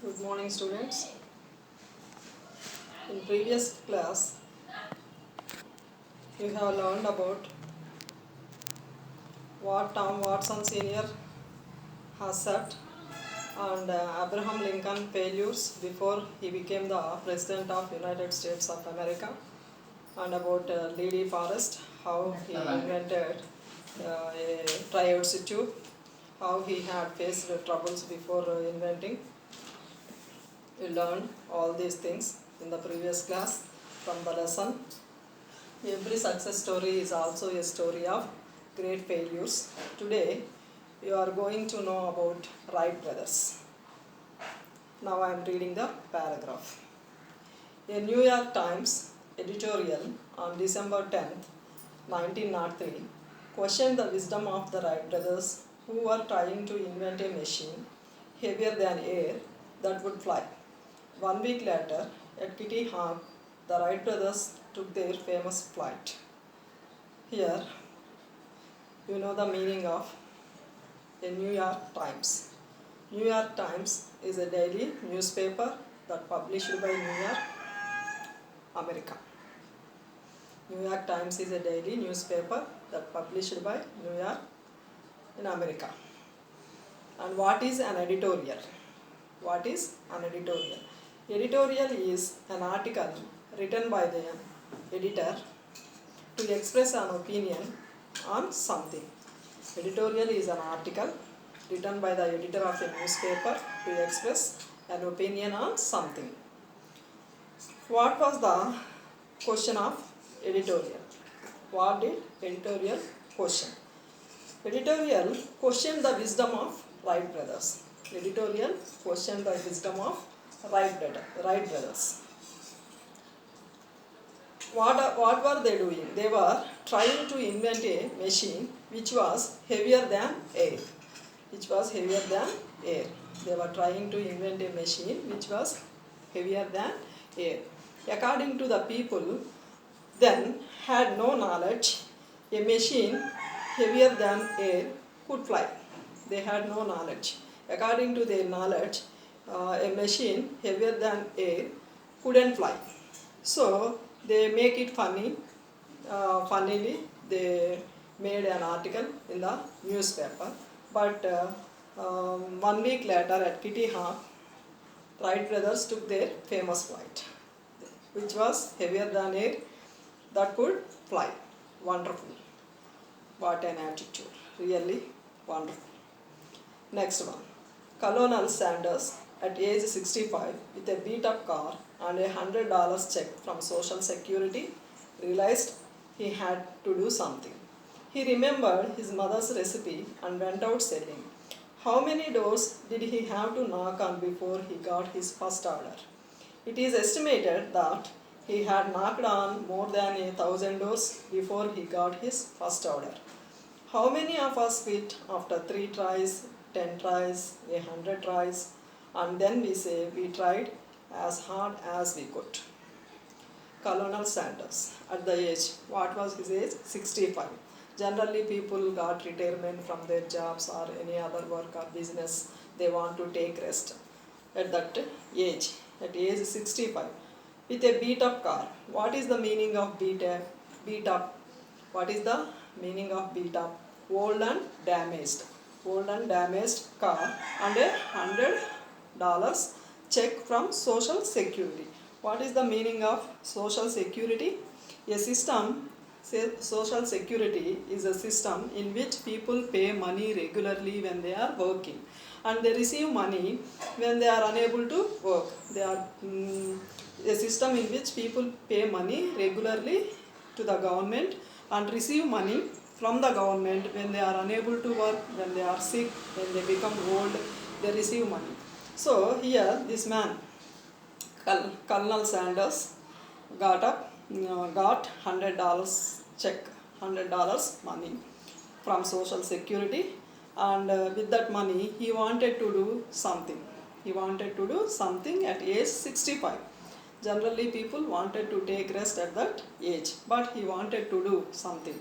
Good morning, students. In previous class, you have learned about what Tom Watson Sr. has said and Abraham Lincoln failures before he became the President of United States of America, and about Lee Forrest, how he invented a triodes tube, how he had faced troubles before inventing. We learned all these things in the previous class from the lesson. Every success story is also a story of great failures. Today, you are going to know about Wright brothers. Now I am reading the paragraph. A New York Times editorial on December 10th, 1903 questioned the wisdom of the Wright brothers, who were trying to invent a machine heavier than air that would fly. 1 week later, at Kitty Hawk, the Wright brothers took their famous flight. Here, you know the meaning of a New York Times. New York Times is a daily newspaper that published by New York, America. New York Times is a daily newspaper that published by New York in America. And what is an editorial? What is an editorial? Editorial is an article written by the editor to express an opinion on something. Editorial is an article written by the editor of a newspaper to express an opinion on something. What was the question of editorial? What did editorial question? Editorial questioned the wisdom of Wright brothers. Editorial questioned the wisdom of Wright brothers. What were they doing? They were trying to invent a machine which was heavier than air. Which was heavier than air. They were trying to invent a machine which was heavier than air. According to the people then had no knowledge, a machine heavier than air could fly. They had no knowledge. According to their knowledge, a machine heavier than air couldn't fly. So they make it funny. Funnily, they made an article in the newspaper. But 1 week later at Kitty Hawk, Wright brothers took their famous flight, which was heavier than air that could fly. Wonderful. What an attitude. Really wonderful. Next one. Colonel Sanders, at age 65, with a beat-up car and a $100 check from Social Security, realized he had to do something. He remembered his mother's recipe and went out selling. How many doors did he have to knock on before he got his first order? It is estimated that he had knocked on more than 1,000 doors before he got his first order. How many of us quit after 3 tries, 10 tries, 100 tries, and then we say we tried as hard as we could? Colonel Sanders, at the age, what was his age? 65. Generally, people got retirement from their jobs or any other work or business. They want to take rest at that age, at age 65, with a beat-up car. What is the meaning of beat up? What is the meaning of beat up? Old and damaged. Old and damaged car and a $100 check from Social Security. What is the meaning of Social Security? A system. Social Security is a system in which people pay money regularly when they are working, and they receive money when they are unable to work. They are a system in which people pay money regularly to the government and receive money from the government when they are unable to work, when they are sick, when they become old, they receive money. So here this man, Colonel Sanders, got $100 check, $100 money from Social Security, and with that money he wanted to do something. He wanted to do something at age 65. Generally people wanted to take rest at that age, but he wanted to do something.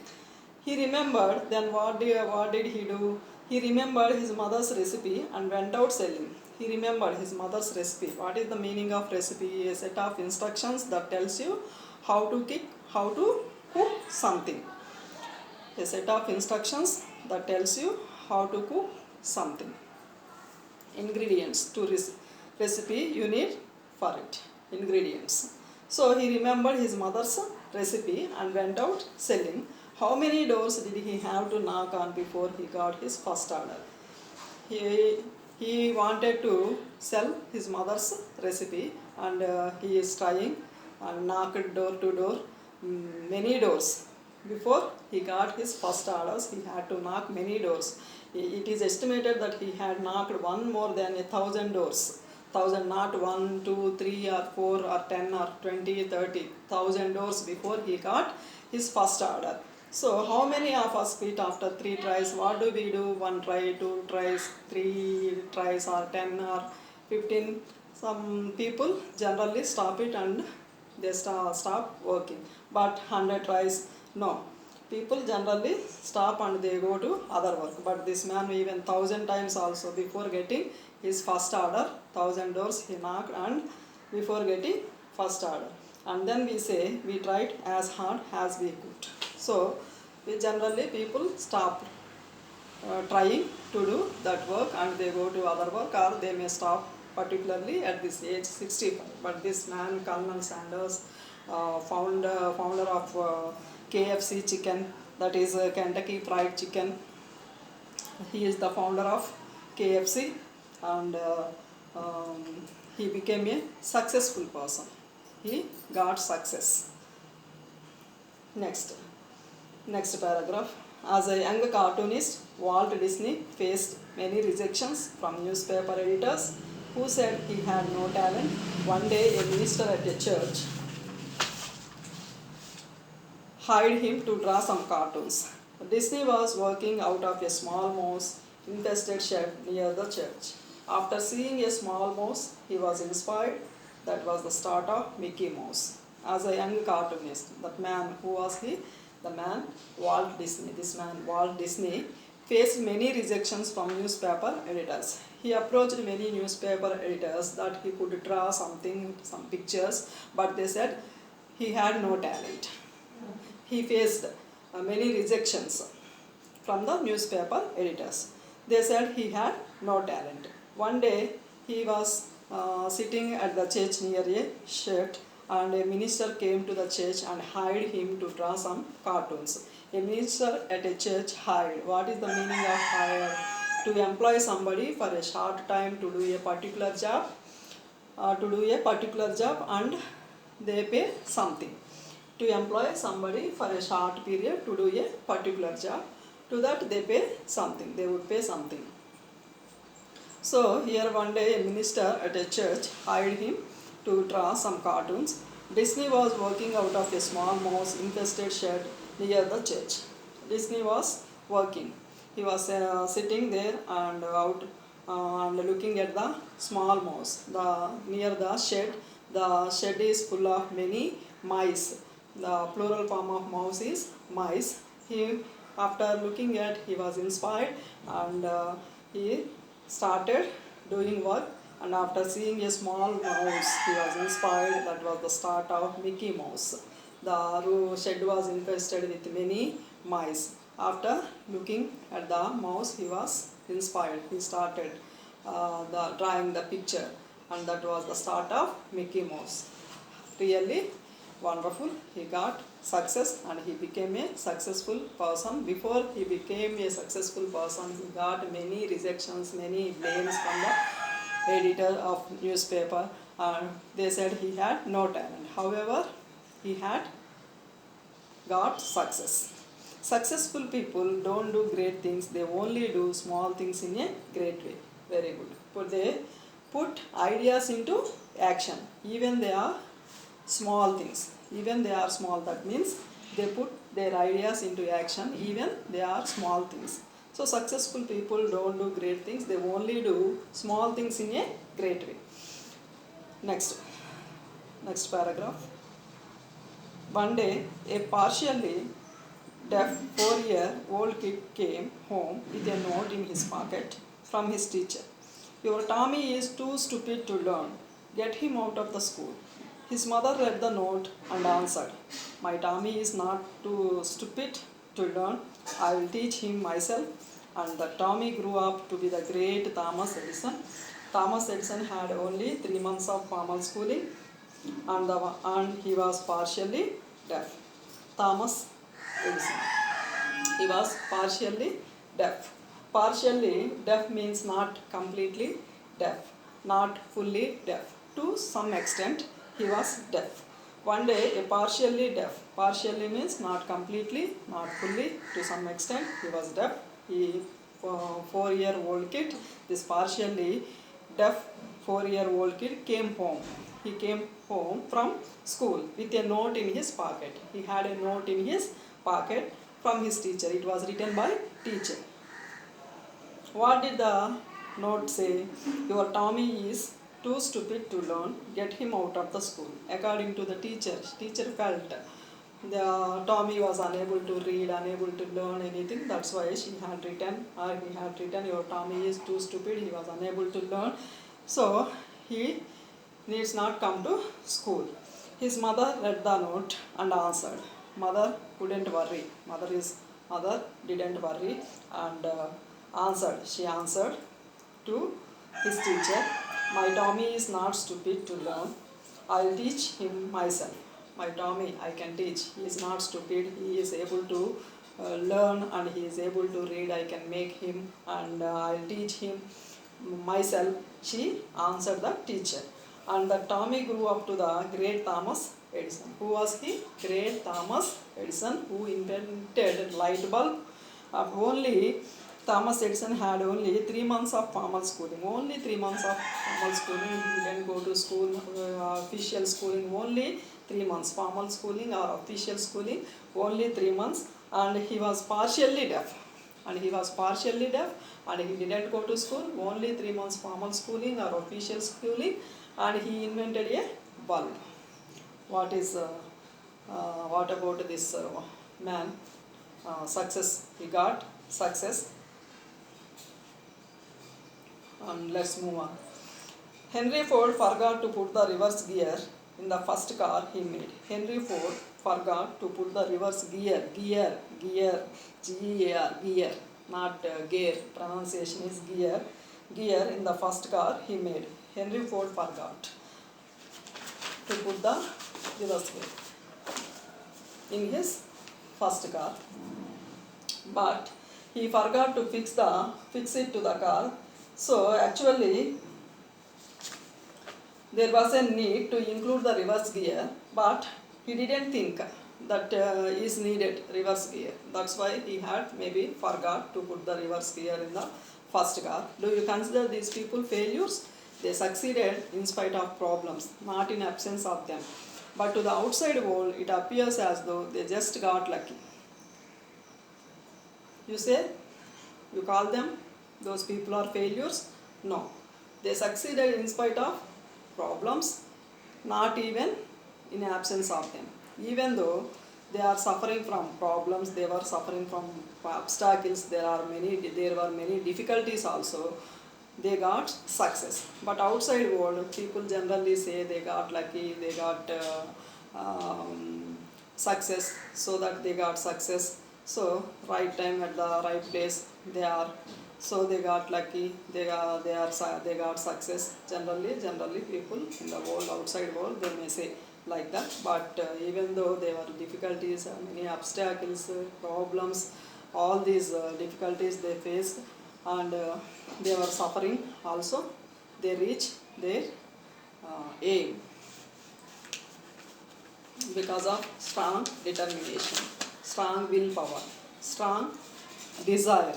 He remembered, then what did he do? He remembered his mother's recipe and went out selling. He remembered his mother's recipe. What is the meaning of recipe? A set of instructions that tells you how to cook something. A set of instructions that tells you how to cook something. Ingredients to recipe you need for it. Ingredients. So he remembered his mother's recipe and went out selling. How many doors did he have to knock on before he got his first order? He wanted to sell his mother's recipe, and he is trying and knocked door to door, many doors. Before he got his first orders, he had to knock many doors. It is estimated that he had knocked one more than 1,000 doors. 1,000, not 1, 2, 3 or 4 or 10 or 20, 30, 1,000 doors before he got his first order. So how many of us quit after 3 tries? What do we do? 1 try, 2 tries, 3 tries or 10 or 15. Some people generally stop it and they stop working. But 100 tries, no. People generally stop and they go to other work. But this man even 1,000 times also before getting his first order, 1,000 doors he knocked and before getting first order. And then we say we tried as hard as we could. So we generally people stop trying to do that work and they go to other work, or they may stop particularly at this age 65. But this man, Colonel Sanders, founder of KFC chicken, that is Kentucky Fried Chicken. He is the founder of KFC, and he became a successful person. He got success. Next paragraph. As a young cartoonist, Walt Disney faced many rejections from newspaper editors who said he had no talent. One day, a minister at a church hired him to draw some cartoons. Disney was working out of a small mouse infested shed near the church. After seeing a small mouse, he was inspired. That was the start of Mickey Mouse. As a young cartoonist, that man, who was he? The man Walt Disney. This man Walt Disney faced many rejections from newspaper editors. He approached many newspaper editors that he could draw some pictures, but they said he had no talent. He faced many rejections from the newspaper editors. They said he had no talent. One day he was sitting at the church near a shed, and a minister came to the church and hired him to draw some cartoons. A minister at a church hired. What is the meaning of hired? To employ somebody for a short time to do a particular job, and they pay something. To employ somebody for a short period to do a particular job, to that they pay something. They would pay something. So here one day a minister at a church hired him to draw some cartoons. Disney was working out of a small mouse infested shed near the church. Disney was working. He was sitting there and and looking at the small mouse near the shed. The shed is full of many mice. The plural form of mouse is mice. After looking at, he was inspired, and he started doing work. And after seeing a small mouse, he was inspired. That was the start of Mickey Mouse. The shed was infested with many mice. After looking at the mouse, he was inspired. He started drawing the picture, and that was the start of Mickey Mouse. Really wonderful. He got success and he became a successful person. Before he became a successful person, he got many rejections, many blames from the editor of newspaper, and they said he had no talent. However, he had got success. Successful people don't do great things, they only do small things in a great way. Very good. But they put ideas into action. Even they are small things. Even they are small, that means they put their ideas into action, even they are small things. So successful people don't do great things, they only do small things in a great way. Next paragraph. One day, a partially deaf 4-year-old kid came home with a note in his pocket from his teacher. Your Tommy is too stupid to learn. Get him out of the school. His mother read the note and answered, my Tommy is not too stupid to learn. I will teach him myself. And the Tommy grew up to be the great Thomas Edison. Thomas Edison had only 3 months of formal schooling and he was partially deaf. Thomas Edison. He was partially deaf. Partially deaf means not completely deaf, not fully deaf. To some extent, he was deaf. One day, a partially means not completely, not fully, to some extent, he was deaf. He, 4-year-old kid, this partially deaf 4-year-old kid came home. He came home from school with a note in his pocket. He had a note in his pocket from his teacher. It was written by teacher. What did the note say? Your Tommy is too stupid to learn. Get him out of the school. According to the teacher felt the Tommy was unable to read, unable to learn anything. That's why he had written, your Tommy is too stupid. He was unable to learn. So he needs not come to school. His mother read the note and answered. Mother couldn't worry. Mother didn't worry and answered. She answered to his teacher, my Tommy is not stupid to learn. I'll teach him myself. My Tommy, I can teach. He is not stupid. He is able to learn and he is able to read. I can make him and I'll teach him myself. She answered the teacher. And the Tommy grew up to the great Thomas Edison. Who was he? Great Thomas Edison, who invented light bulb. Only Thomas Edison had only 3 months of formal schooling. Only 3 months of formal schooling. He didn't go to school, official schooling. Only 3 months. Formal schooling or official schooling. Only 3 months. And he was partially deaf. And he didn't go to school. Only 3 months formal schooling or official schooling. And he invented a bulb. What about this man? Success. He got success. Let's move on. Henry Ford forgot to put the reverse gear in the first car he made. Henry Ford forgot to put the reverse gear, G-E-A-R, gear, not gear, pronunciation is gear in the first car he made. Henry Ford forgot to put the reverse gear in his first car, but he forgot to fix it to the car. So actually there was a need to include the reverse gear, but he didn't think that is needed reverse gear. That's why he had maybe forgot to put the reverse gear in the first car. Do you consider these people failures? They succeeded in spite of problems, not in absence of them. But to the outside world, it appears as though they just got lucky. You say, you call them, those people are failures? No. They succeeded in spite of problems, not even in absence of them. Even though they are suffering from problems, they were suffering from obstacles, there were many difficulties also, they got success. But outside world, people generally say they got lucky, they got success, so that they got success. So right time at the right place they are. So they got lucky, they got success. Generally people in the world, outside world, they may say like that. But even though there were difficulties, many obstacles, problems, all these difficulties they faced, and they were suffering also, they reached their aim because of strong determination, strong willpower, strong desire.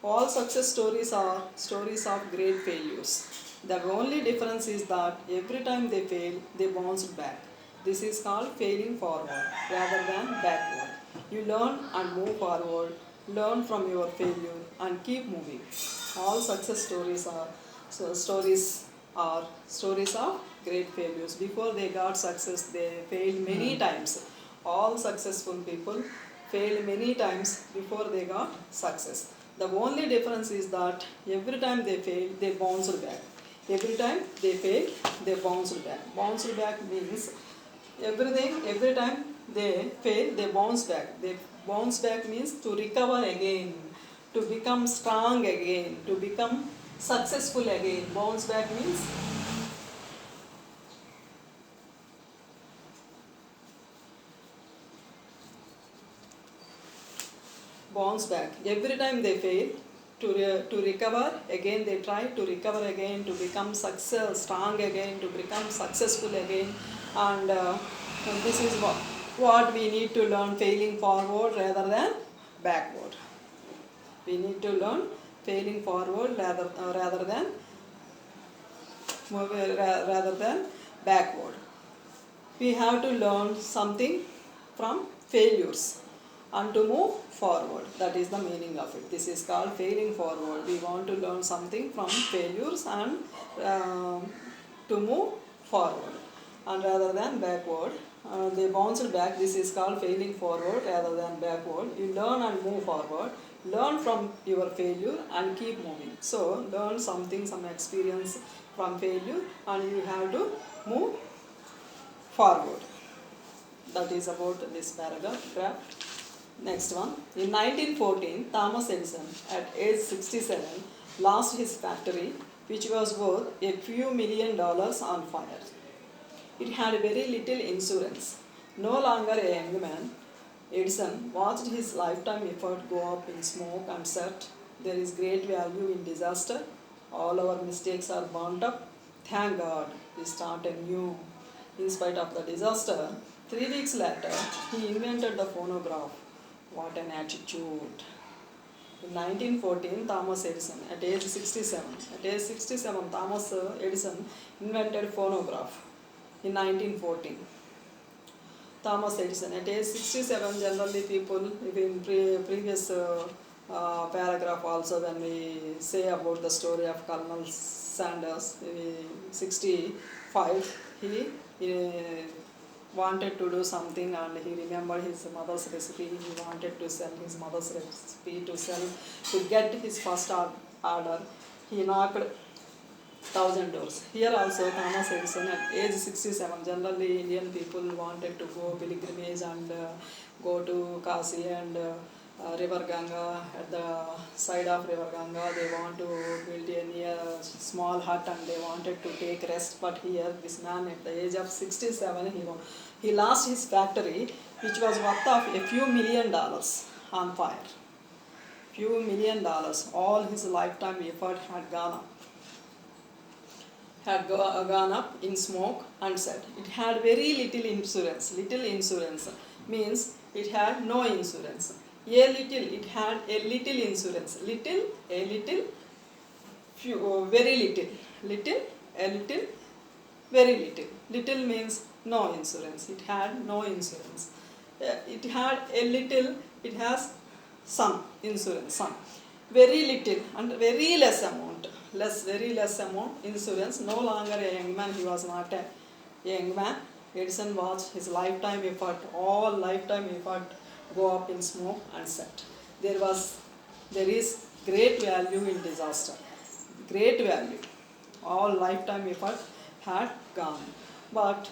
All success stories are stories of great failures. The only difference is that every time they fail, they bounce back. This is called failing forward rather than backward. You learn and move forward, learn from your failure and keep moving. All success stories are stories of great failures. Before they got success, they failed many times. All successful people failed many times before they got success. The only difference is that every time they failed, they bounced back. Every time they failed, they bounced back. Bounced back means every time they fail, they bounce back. They bounce back means to recover again, to become strong again, to become successful again. Bounce back means bounce back. Every time they fail, to recover again, they try to recover again, to become strong again, to become successful again. And this is what we need to learn, failing forward rather than backward. We need to learn failing forward rather than backward. We have to learn something from failures and to move forward. That is the meaning of it. This is called failing forward. We want to learn something from failures and to move forward. And rather than backward, they bounced back. This is called failing forward rather than backward. You learn and move forward. Learn from your failure and keep moving. So learn something, some experience from failure, and you have to move forward. That is about this paragraph. Next one. In 1914, Thomas Edison, at age 67, lost his factory, which was worth a few $1 million on fire. It had very little insurance. No longer a young man, Edison watched his lifetime effort go up in smoke and said, "There is great value in disaster. All our mistakes are burnt up. Thank God, we start anew." In spite of the disaster, 3 weeks later, he invented the phonograph. What an attitude! In 1914, Thomas Edison, at age 67, Thomas Edison invented phonograph. In 1914, Thomas Edison, at age 67, generally people, in previous paragraph also, when we say about the story of Colonel Sanders, 65, he wanted to do something and he remembered his mother's recipe. He wanted to sell his mother's recipe to get his first order. He knocked 1,000 doors. Here also Thomas Edison at age 67, generally Indian people wanted to go pilgrimage and go to Kashi and River Ganga. At the side of River Ganga they want to build a small hut and they wanted to take rest. But here this man at the age of 67, he lost his factory, which was worth of a few $1 million on fire. Few $1 million. All his lifetime effort had gone up in smoke and said. It had very little insurance. Little insurance means it had no insurance. It had a little insurance. Very little. Very little. Little means no insurance. It had no insurance. It had a little, it has some insurance, some. Very little and very less amount. Very less amount insurance. No longer a young man. He was not a young man. Edison watched his lifetime effort, all lifetime effort, go up in smoke and set. There is great value in disaster. Great value. All lifetime effort had gone. But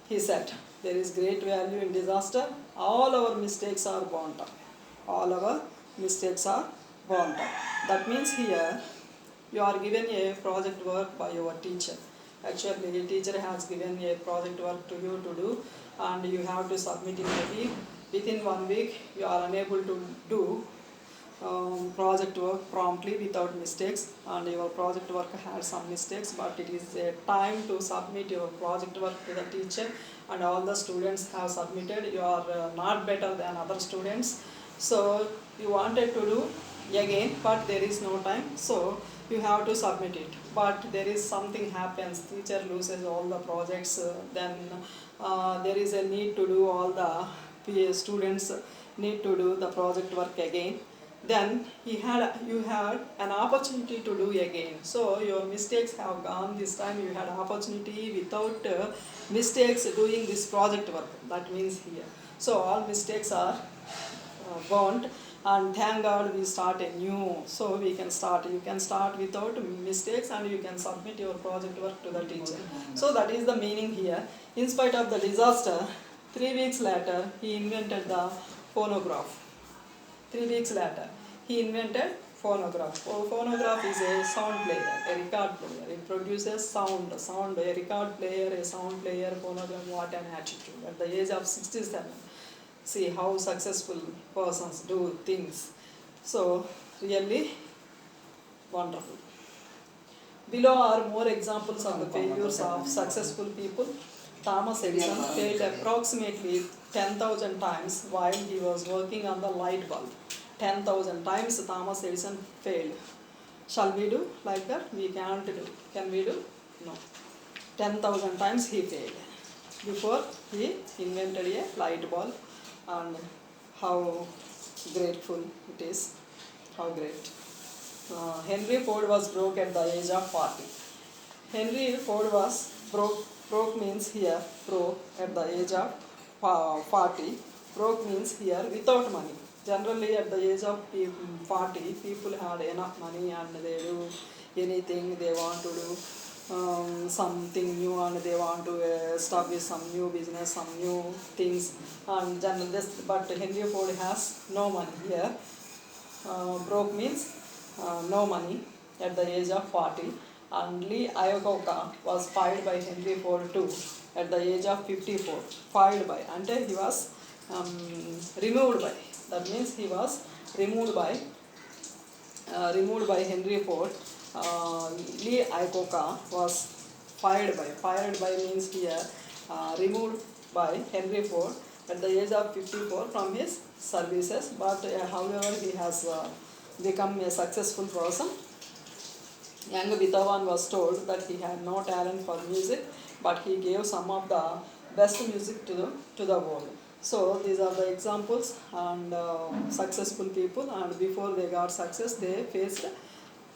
he said, there is great value in disaster. All our mistakes are burnt up. All our mistakes are burnt up. That means here you are given a project work by your teacher. Actually, a teacher has given a project work to you to do, and you have to submit in a week. Within 1 week, you are unable to do project work promptly without mistakes, and your project work has some mistakes, but it is a time to submit your project work to the teacher, and all the students have submitted. You are not better than other students, so you wanted to do again, but there is no time, so you have to submit it. But there is something happens, teacher loses all the projects, then there is a need to do all the students need to do the project work again. Then you had an opportunity to do again. So your mistakes have gone. This time you had opportunity without mistakes doing this project work. That means here So all mistakes are burnt, and thank God we start a new. So we can start. You can start without mistakes, and you can submit your project work to the teacher. So that is the meaning here. In spite of the disaster, 3 weeks later he invented the phonograph. 3 weeks later, he invented phonograph. Phonograph is a sound player, a record player. It produces sound, a record player, a sound player, phonograph. What an attitude! At the age of 67, see how successful persons do things. So really wonderful. Below are more examples of the failures of successful people. Thomas Edison failed approximately 10,000 times while he was working on the light bulb. 10,000 times Thomas Edison failed. Shall we do like that? We can't do. Can we do? No. 10,000 times he failed before he invented a light bulb, and how grateful it is. How great. Henry Ford was broke at the age of 40. Henry Ford was broke means here, broke at the age of 40. Broke means here without money. Generally at the age of 40, people had enough money and they do anything they want to do. Something new, and they want to establish some new business, some new things, and general this. But Henry Ford has no money here. Broke means no money at the age of 40. And Lee Iacocca was fired by Henry Ford too at the age of 54. Fired by, until he was removed by. That means he was removed by Henry Ford. Lee Iacocca was fired by. Fired by means here removed by Henry Ford at the age of 54 from his services. But however, he has become a successful person. Young Beethoven was told that he had no talent for music, but he gave some of the best music to the world. So these are the examples and successful people, and before they got success, they faced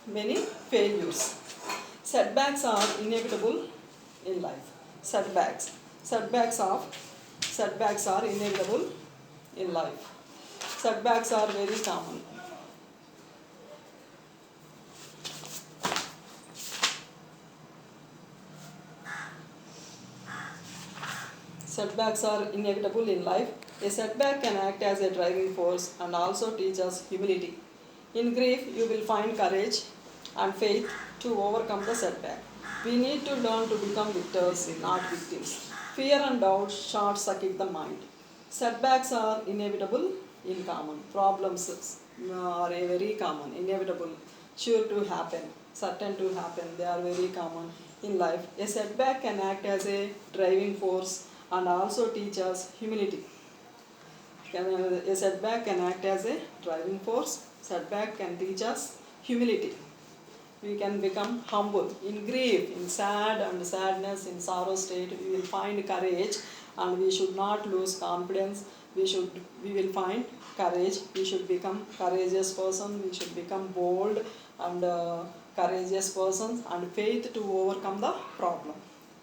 many failures. Setbacks are inevitable in life. Setbacks are inevitable in life. Setbacks are very common. Setbacks are inevitable in life. A setback can act as a driving force and also teach us humility. In grief, you will find courage and faith to overcome the setback. We need to learn to become victors, not victims. Fear and doubt short-circuit the mind. Setbacks are inevitable in common. Problems are very common, inevitable, sure to happen, certain to happen. They are very common in life. A setback can act as a driving force and also teach us humility. A setback can act as a driving force. Setback can teach us humility. We can become humble. In grief, in sadness, in sorrow state, we will find courage, and we should not lose confidence. We will find courage. We should become courageous person. We should become bold and courageous persons, and faith to overcome the problem.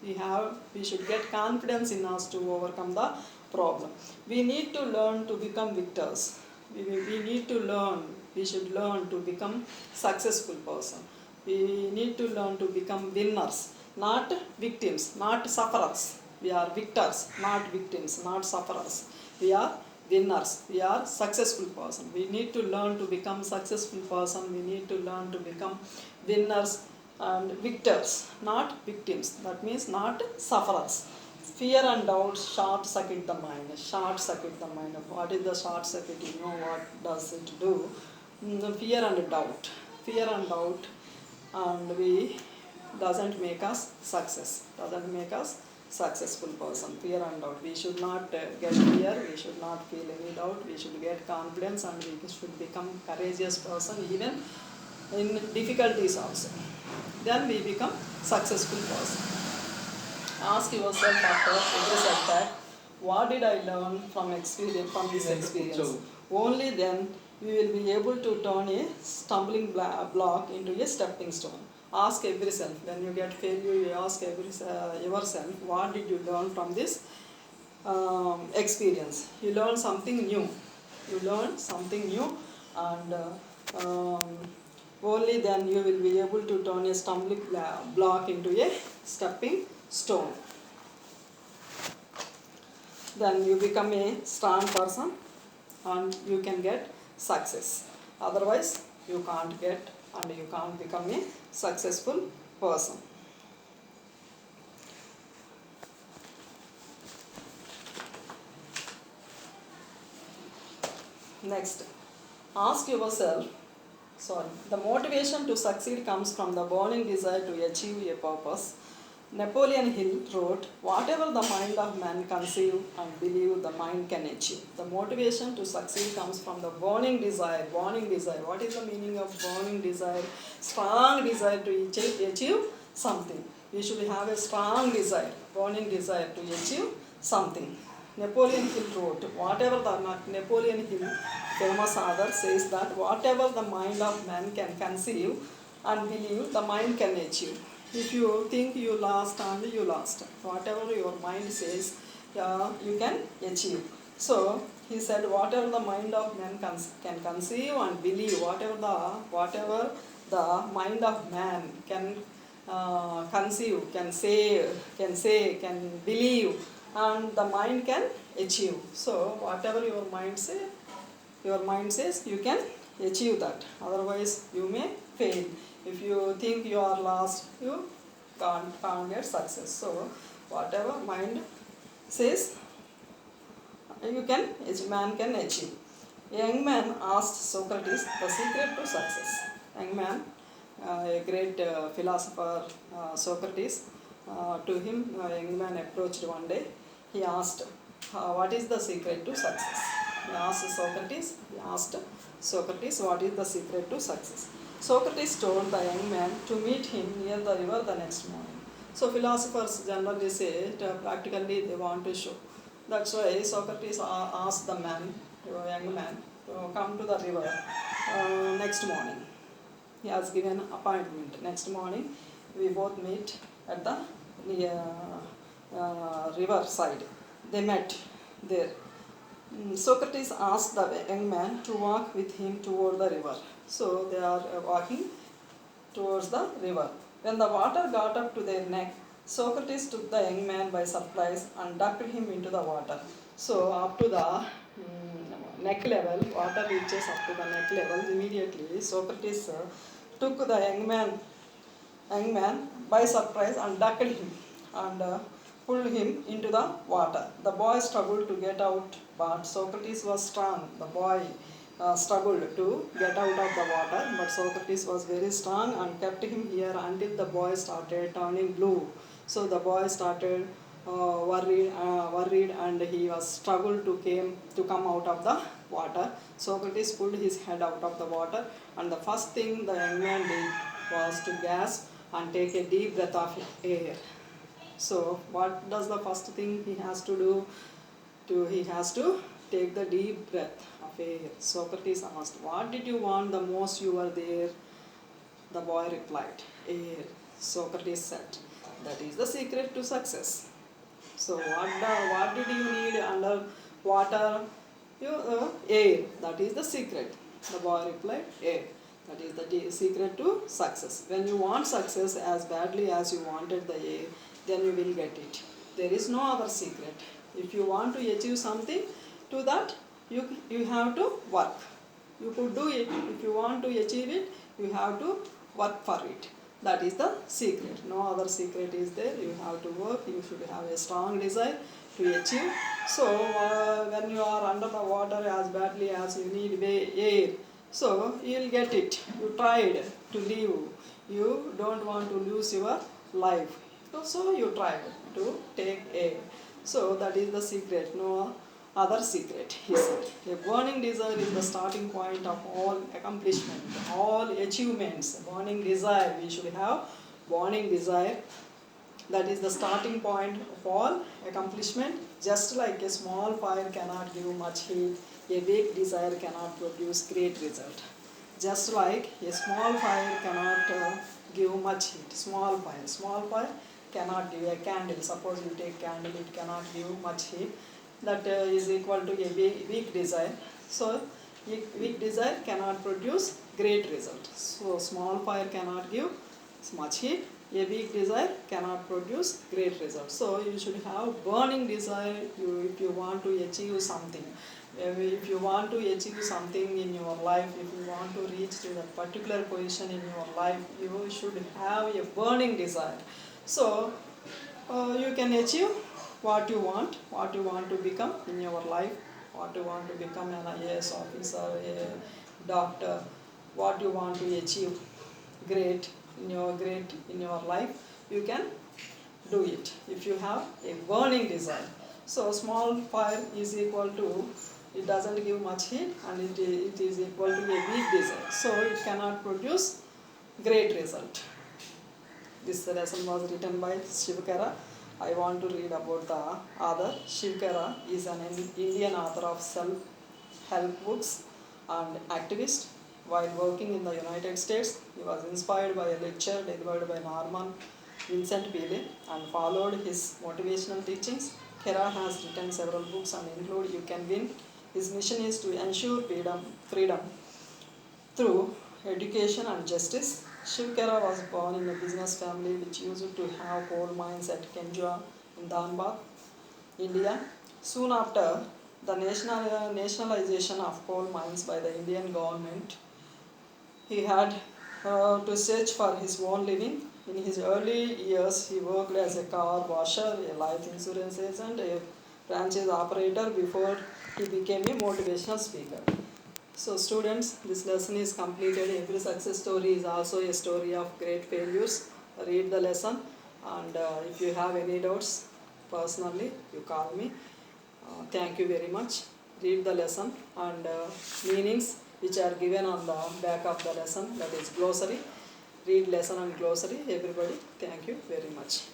We should get confidence in us to overcome the problem. We need to learn to become victors. We should learn to become successful person. We need to learn to become winners, not victims, not sufferers. We are victors, not victims, not sufferers. We are winners. We are successful person. We need to learn to become successful person. We need to learn to become winners and victors, not victims. That means not sufferers. Fear and doubt short-circuit the mind. Short-circuit the mind. What is the short-circuit? You know what does it do? Fear and doubt. Fear and doubt, and we doesn't make us success. Doesn't make us successful person. Fear and doubt. We should not get fear. We should not feel any doubt. We should get confidence, and we should become courageous person even in difficulties also. Then we become successful person. Ask yourself after every setback, what did I learn from this experience? Only then we will be able to turn a stumbling block into a stepping stone. Ask every self. When you get failure, you ask yourself, what did you learn from this experience. You learn something new. You learn something new, and only then you will be able to turn a stumbling block into a stepping stone. Then you become a strong person and you can get success. Otherwise, you can't get and you can't become a successful person. Next, ask yourself, the motivation to succeed comes from the burning desire to achieve a purpose. Napoleon Hill wrote, whatever the mind of man conceive and believe, the mind can achieve. The motivation to succeed comes from the burning desire. Burning desire. What is the meaning of burning desire? Strong desire to achieve something. We should have a strong desire, burning desire to achieve something. Napoleon Hill wrote, whatever the Napoleon Hill, famous author, says that whatever the mind of man can conceive and believe, the mind can achieve. If you think you lost and you lost, whatever your mind says, you can achieve. So he said, whatever the mind of man can conceive and believe, whatever the mind of man can conceive, can believe, and the mind can achieve. So whatever your mind says, you can achieve that. Otherwise, you may fail. If you think you are lost, you can't get success. So whatever mind says, man can achieve. A young man asked Socrates the secret to success. Young man, a great philosopher, Socrates, to him, a young man approached one day. He asked, what is the secret to success? He asked Socrates, what is the secret to success? Socrates told the young man to meet him near the river the next morning. So philosophers generally say it, practically they want to show. That's why Socrates asked the young man, to come to the river next morning. He has given appointment. Next morning, we both meet at the river side. They met there. Socrates asked the young man to walk with him toward the river. So they are walking towards the river. When the water got up to their neck, Socrates took the young man by surprise and ducked him into the water. So up to the neck level, water reaches up to the neck level. Immediately, Socrates took the young man by surprise and ducked him and pulled him into the water. The boy struggled to get out, but Socrates was strong. The boy struggled to get out of the water, but Socrates was very strong and kept him here until the boy started turning blue. So the boy started worried, and he was struggled to come out of the water. Socrates pulled his head out of the water, and the first thing the young man did was to gasp and take a deep breath of air. So what does the first thing he has to do? He has to take the deep breath of air. Socrates asked, what did you want the most you were there? The boy replied, air. Socrates said, that is the secret to success. So what did you need under water? Air. That is the secret. The boy replied, air. That is the secret to success. When you want success as badly as you wanted the air, then you will get it. There is no other secret. If you want to achieve something, to that you have to work. You could do it. If you want to achieve it, you have to work for it. That is the secret. No other secret is there. You have to work. You should have a strong desire to achieve. So when you are under the water as badly as you need air, so you will get it. You tried to live. You don't want to lose your life. So you tried to take air. So that is the secret. No other secret, he said. A burning desire is the starting point of all accomplishment, all achievements. Burning desire, we should have burning desire. That is the starting point of all accomplishment. Just like a small fire cannot give much heat, a big desire cannot produce great result. Just like a small fire cannot give much heat. Small fire cannot give a candle. Suppose you take candle, it cannot give much heat. that is equal to a weak desire. So weak desire cannot produce great result. So small fire cannot give much heat. A weak desire cannot produce great result. So you should have burning desire if you want to achieve something. If you want to achieve something in your life, if you want to reach to that particular position in your life, you should have a burning desire. So you can achieve what you want to become in your life, what you want to become an IAS officer, a doctor, what you want to achieve great in your life, you can do it if you have a burning desire. So small fire is equal to, it doesn't give much heat, and it is equal to a weak desire, so it cannot produce great result. This lesson was written by Shiv Khera. I want to read about the author. Shiv Khera is an Indian author of self-help books and activist. While working in the United States, he was inspired by a lecture delivered by Norman Vincent Peale and followed his motivational teachings. Khera has written several books and include You Can Win. His mission is to ensure freedom through education and justice. Shiv Khera was born in a business family which used to have coal mines at Kenjua in Dhanbad, India. Soon after the nationalization of coal mines by the Indian government, he had to search for his own living. In his early years, he worked as a car washer, a life insurance agent, a franchise operator before he became a motivational speaker. So students, this lesson is completed. Every success story is also a story of great failures. Read the lesson, and if you have any doubts, personally, you call me. Thank you very much. Read the lesson and meanings which are given on the back of the lesson, that is glossary. Read lesson and glossary, everybody. Thank you very much.